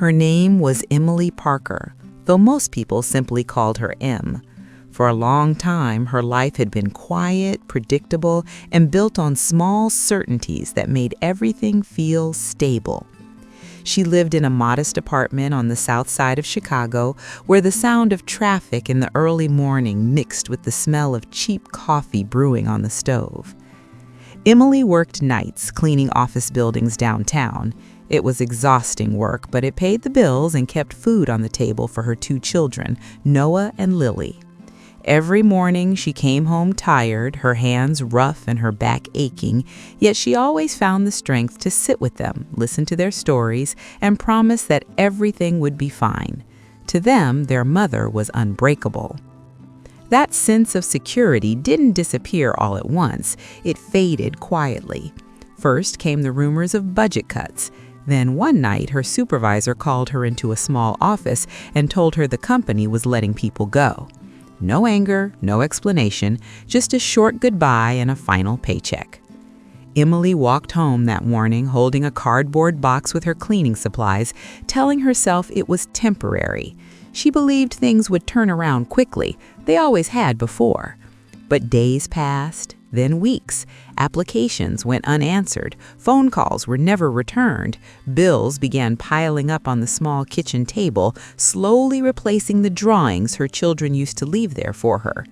Her name was Emily Parker, though most people simply called her Em. For a long time, her life had been quiet, predictable, and built on small certainties that made everything feel stable. She lived in a modest apartment on the south side of Chicago, where the sound of traffic in the early morning mixed with the smell of cheap coffee brewing on the stove. Emily worked nights cleaning office buildings downtown. It was exhausting work, but it paid the bills and kept food on the table for her 2 children, Noah and Lily. Every morning she came home tired, her hands rough and her back aching, yet she always found the strength to sit with them, listen to their stories, and promise that everything would be fine. To them, their mother was unbreakable. That sense of security didn't disappear all at once. It faded quietly. First came the rumors of budget cuts. Then one night, her supervisor called her into a small office and told her the company was letting people go. No anger, no explanation, just a short goodbye and a final paycheck. Emily walked home that morning holding a cardboard box with her cleaning supplies, telling herself it was temporary. She believed things would turn around quickly. They always had before. But days passed, then weeks. Applications went unanswered. Phone calls were never returned. Bills began piling up on the small kitchen table, slowly replacing the drawings her children used to leave there for her.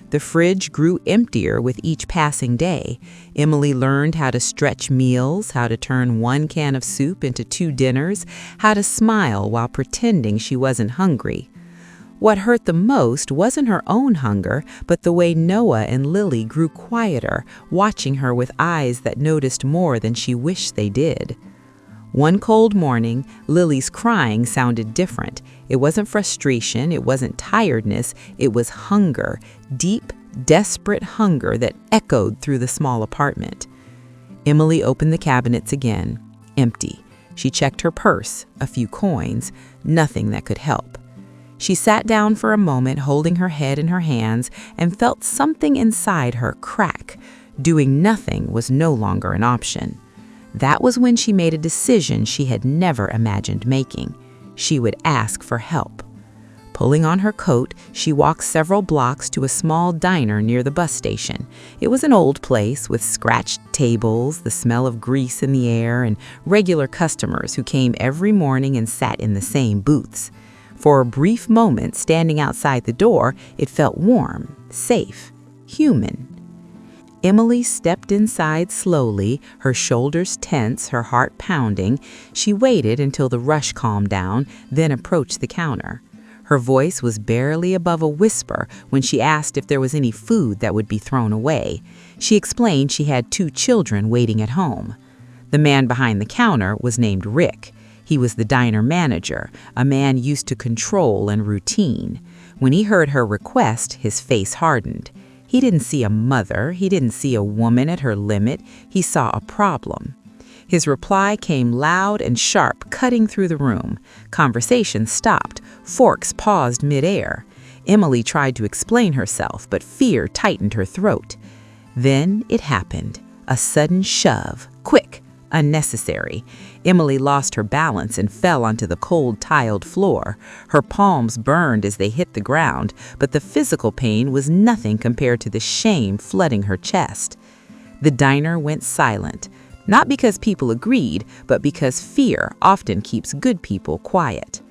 The fridge grew emptier with each passing day. Emily learned how to stretch meals, how to turn 1 can of soup into 2 dinners, how to smile while pretending she wasn't hungry. What hurt the most wasn't her own hunger, but the way Noah and Lily grew quieter, watching her with eyes that noticed more than she wished they did. One cold morning, Lily's crying sounded different. It wasn't frustration, it wasn't tiredness, it was hunger, deep, desperate hunger that echoed through the small apartment. Emily opened the cabinets again, empty. She checked her purse, a few coins, nothing that could help. She sat down for a moment, holding her head in her hands, and felt something inside her crack. Doing nothing was no longer an option. That was when she made a decision she had never imagined making. She would ask for help. Pulling on her coat, she walked several blocks to a small diner near the bus station. It was an old place with scratched tables, the smell of grease in the air, and regular customers who came every morning and sat in the same booths. For a brief moment, standing outside the door, it felt warm, safe, human. Emily stepped inside slowly, her shoulders tense, her heart pounding. She waited until the rush calmed down, then approached the counter. Her voice was barely above a whisper when she asked if there was any food that would be thrown away. She explained she had 2 children waiting at home. The man behind the counter was named Rick. He was the diner manager, a man used to control and routine. When he heard her request, his face hardened. He didn't see a mother, he didn't see a woman at her limit, he saw a problem. His reply came loud and sharp, cutting through the room. Conversation stopped, forks paused midair. Emily tried to explain herself, but fear tightened her throat. Then it happened, a sudden shove, quick, unnecessary. Emily lost her balance and fell onto the cold tiled floor. Her palms burned as they hit the ground, but the physical pain was nothing compared to the shame flooding her chest. The diner went silent, not because people agreed, but because fear often keeps good people quiet.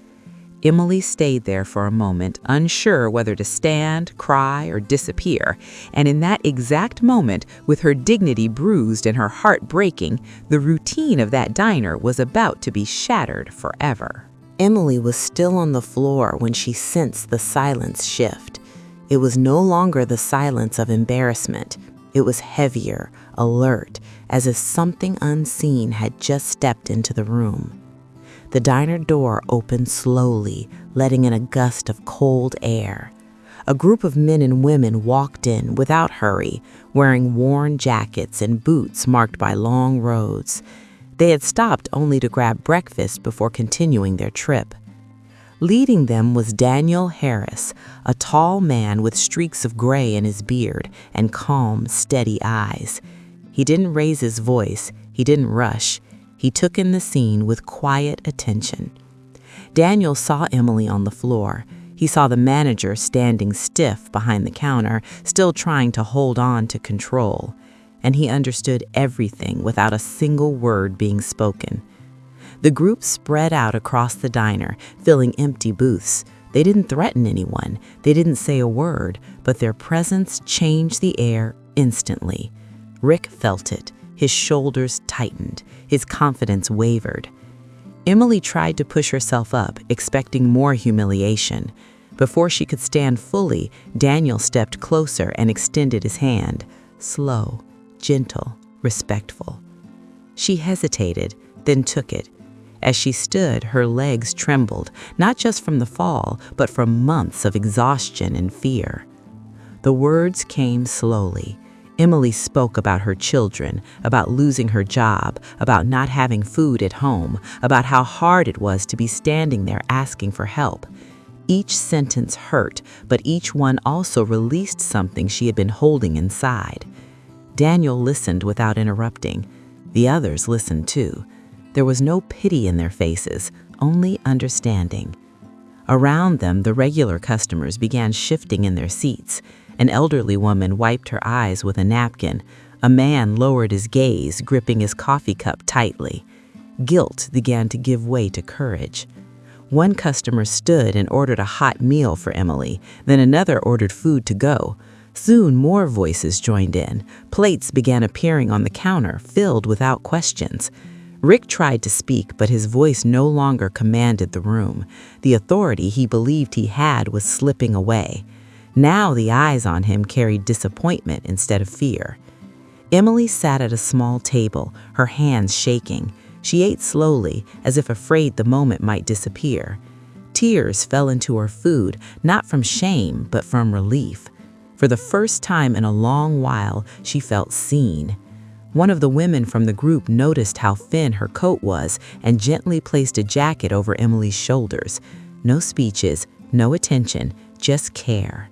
Emily stayed there for a moment, unsure whether to stand, cry, or disappear. And in that exact moment, with her dignity bruised and her heart breaking, the routine of that diner was about to be shattered forever. Emily was still on the floor when she sensed the silence shift. It was no longer the silence of embarrassment. It was heavier, alert, as if something unseen had just stepped into the room. The diner door opened slowly, letting in a gust of cold air. A group of men and women walked in without hurry, wearing worn jackets and boots marked by long roads. They had stopped only to grab breakfast before continuing their trip. Leading them was Daniel Harris, a tall man with streaks of gray in his beard and calm, steady eyes. He didn't raise his voice, he didn't rush. He took in the scene with quiet attention. Daniel saw Emily on the floor. He saw the manager standing stiff behind the counter, still trying to hold on to control. And he understood everything without a single word being spoken. The group spread out across the diner, filling empty booths. They didn't threaten anyone. They didn't say a word, but their presence changed the air instantly. Rick felt it. His shoulders tightened. His confidence wavered. Emily tried to push herself up, expecting more humiliation. Before she could stand fully, Daniel stepped closer and extended his hand. Slow, gentle, respectful. She hesitated, then took it. As she stood, her legs trembled, not just from the fall, but from months of exhaustion and fear. The words came slowly. Emily spoke about her children, about losing her job, about not having food at home, about how hard it was to be standing there asking for help. Each sentence hurt, but each one also released something she had been holding inside. Daniel listened without interrupting. The others listened too. There was no pity in their faces, only understanding. Around them, the regular customers began shifting in their seats. An elderly woman wiped her eyes with a napkin. A man lowered his gaze, gripping his coffee cup tightly. Guilt began to give way to courage. One customer stood and ordered a hot meal for Emily, then another ordered food to go. Soon more voices joined in. Plates began appearing on the counter, filled without questions. Rick tried to speak, but his voice no longer commanded the room. The authority he believed he had was slipping away. Now the eyes on him carried disappointment instead of fear. Emily sat at a small table, her hands shaking. She ate slowly, as if afraid the moment might disappear. Tears fell into her food, not from shame, but from relief. For the first time in a long while, she felt seen. One of the women from the group noticed how thin her coat was and gently placed a jacket over Emily's shoulders. No speeches, no attention, just care.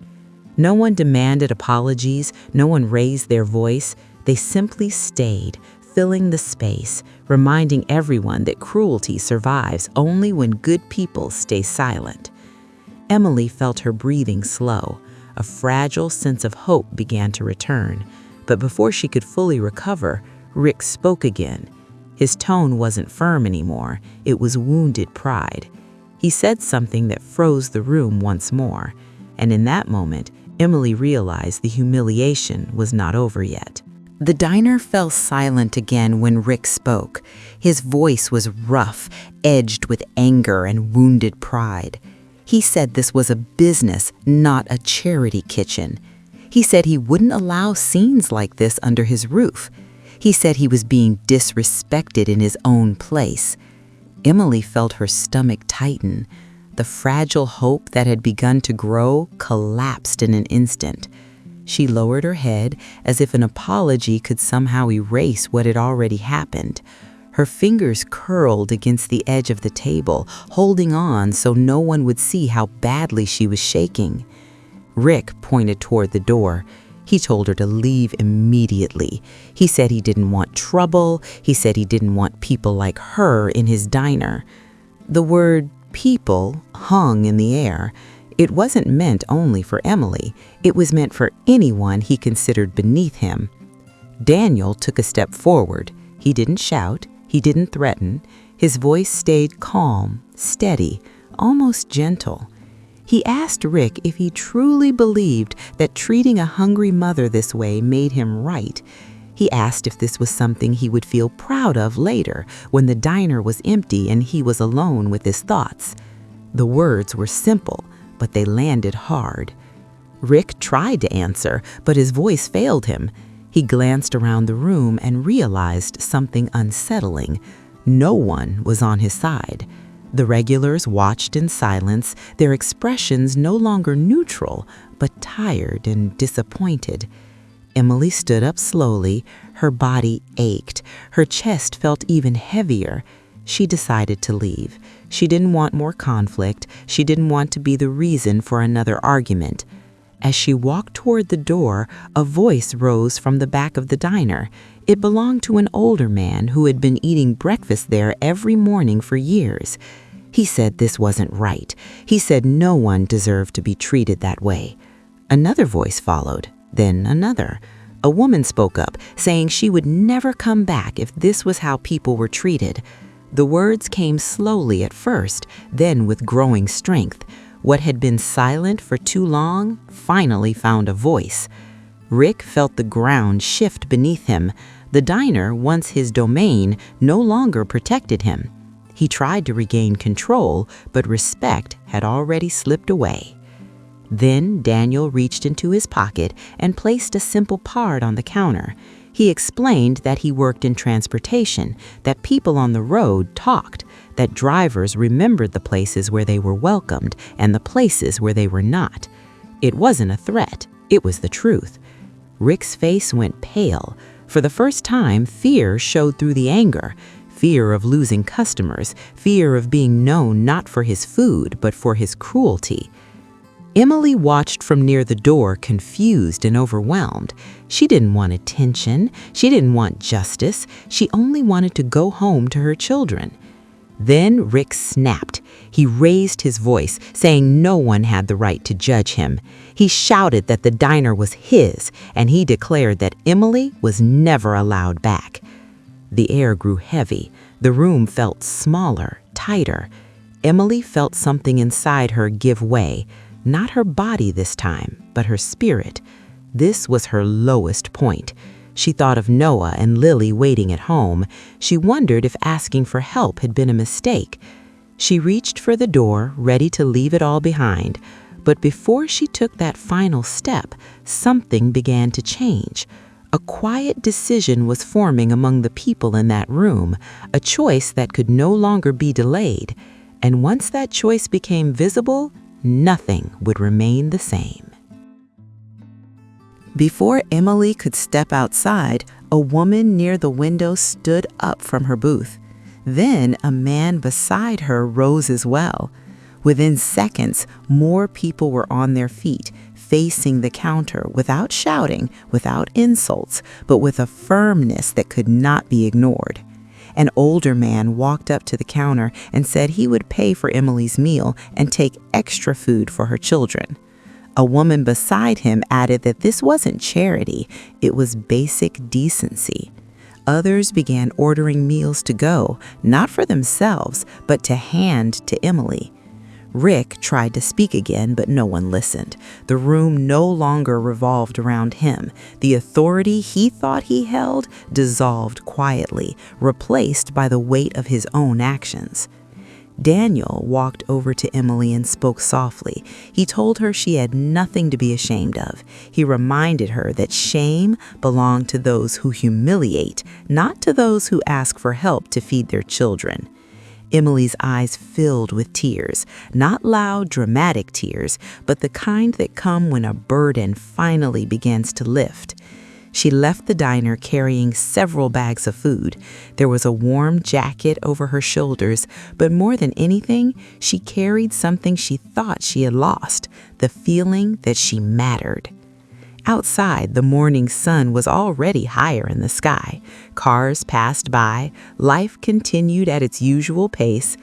No one demanded apologies, no one raised their voice. They simply stayed, filling the space, reminding everyone that cruelty survives only when good people stay silent. Emily felt her breathing slow. A fragile sense of hope began to return. But before she could fully recover, Rick spoke again. His tone wasn't firm anymore. It was wounded pride. He said something that froze the room once more. And in that moment, Emily realized the humiliation was not over yet. The diner fell silent again when Rick spoke. His voice was rough, edged with anger and wounded pride. He said this was a business, not a charity kitchen. He said he wouldn't allow scenes like this under his roof. He said he was being disrespected in his own place. Emily felt her stomach tighten. The fragile hope that had begun to grow collapsed in an instant. She lowered her head as if an apology could somehow erase what had already happened. Her fingers curled against the edge of the table, holding on so no one would see how badly she was shaking. Rick pointed toward the door. He told her to leave immediately. He said he didn't want trouble. He said he didn't want people like her in his diner. The word people hung in the air. It wasn't meant only for Emily. It was meant for anyone he considered beneath him. Daniel took a step forward. He didn't shout. He didn't threaten. His voice stayed calm, steady, almost gentle. He asked Rick if he truly believed that treating a hungry mother this way made him right. He asked if this was something he would feel proud of later when the diner was empty and he was alone with his thoughts. The words were simple, but they landed hard. Rick tried to answer, but his voice failed him. He glanced around the room and realized something unsettling. No one was on his side. The regulars watched in silence, their expressions no longer neutral, but tired and disappointed. Emily stood up slowly. Her body ached. Her chest felt even heavier. She decided to leave. She didn't want more conflict. She didn't want to be the reason for another argument. As she walked toward the door, a voice rose from the back of the diner. It belonged to an older man who had been eating breakfast there every morning for years. He said this wasn't right. He said no one deserved to be treated that way. Another voice followed, then another. A woman spoke up, saying she would never come back if this was how people were treated. The words came slowly at first, then with growing strength. What had been silent for too long finally found a voice. Rick felt the ground shift beneath him. The diner, once his domain, no longer protected him. He tried to regain control, but respect had already slipped away. Then Daniel reached into his pocket and placed a simple card on the counter. He explained that he worked in transportation, that people on the road talked, that drivers remembered the places where they were welcomed and the places where they were not. It wasn't a threat, it was the truth. Rick's face went pale. For the first time, fear showed through the anger. Fear of losing customers, fear of being known not for his food, but for his cruelty. Emily watched from near the door, confused and overwhelmed. She didn't want attention. She didn't want justice. She only wanted to go home to her children. Then Rick snapped. He raised his voice, saying no one had the right to judge him. He shouted that the diner was his, and he declared that Emily was never allowed back. The air grew heavy. The room felt smaller, tighter. Emily felt something inside her give way. Not her body this time, but her spirit. This was her lowest point. She thought of Noah and Lily waiting at home. She wondered if asking for help had been a mistake. She reached for the door, ready to leave it all behind. But before she took that final step, something began to change. A quiet decision was forming among the people in that room, a choice that could no longer be delayed. And once that choice became visible, nothing would remain the same. Before Emily could step outside, a woman near the window stood up from her booth. Then a man beside her rose as well. Within seconds, more people were on their feet, facing the counter without shouting, without insults, but with a firmness that could not be ignored. An older man walked up to the counter and said he would pay for Emily's meal and take extra food for her children. A woman beside him added that this wasn't charity, it was basic decency. Others began ordering meals to go, not for themselves, but to hand to Emily. Rick tried to speak again, but no one listened. The room no longer revolved around him. The authority he thought he held dissolved quietly, replaced by the weight of his own actions. Daniel walked over to Emily and spoke softly. He told her she had nothing to be ashamed of. He reminded her that shame belonged to those who humiliate, not to those who ask for help to feed their children. Emily's eyes filled with tears, not loud, dramatic tears, but the kind that come when a burden finally begins to lift. She left the diner carrying several bags of food. There was a warm jacket over her shoulders, but more than anything, she carried something she thought she had lost, the feeling that she mattered. Outside, the morning sun was already higher in the sky. Cars passed by. Life continued at its usual pace.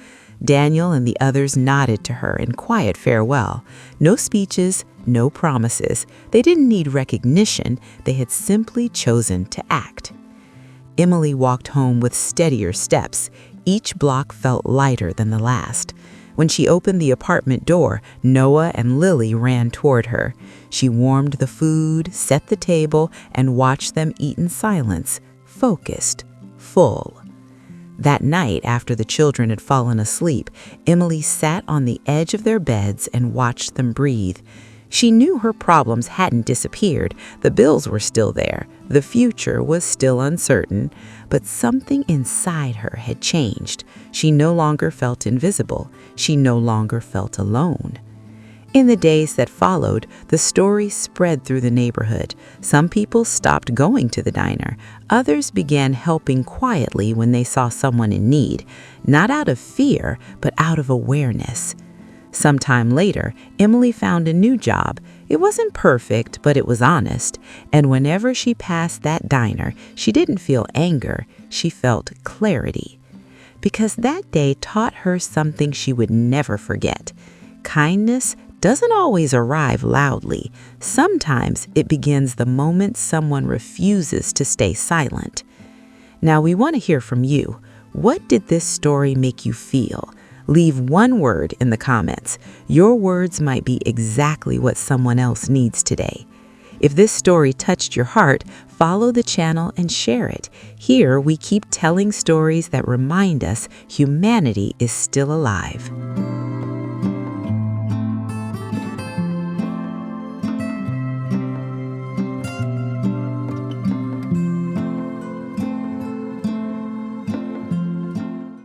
Daniel and the others nodded to her in quiet farewell. No speeches, no promises. They didn't need recognition. They had simply chosen to act. Emily walked home with steadier steps. Each block felt lighter than the last. When she opened the apartment door, Noah and Lily ran toward her. She warmed the food, set the table, and watched them eat in silence, focused, full. That night, after the children had fallen asleep, Emily sat on the edge of their beds and watched them breathe. She knew her problems hadn't disappeared. The bills were still there. The future was still uncertain. But something inside her had changed. She no longer felt invisible. She no longer felt alone. In the days that followed, the story spread through the neighborhood. Some people stopped going to the diner. Others began helping quietly when they saw someone in need, not out of fear, but out of awareness. Sometime later, Emily found a new job. It wasn't perfect, but it was honest. And whenever she passed that diner, she didn't feel anger, she felt clarity. because that day taught her something she would never forget. Kindness doesn't always arrive loudly. Sometimes it begins the moment someone refuses to stay silent. Now, we want to hear from you. What did this story make you feel? Leave one word in the comments. Your words might be exactly what someone else needs today. If this story touched your heart, follow the channel and share it. Here, we keep telling stories that remind us humanity is still alive.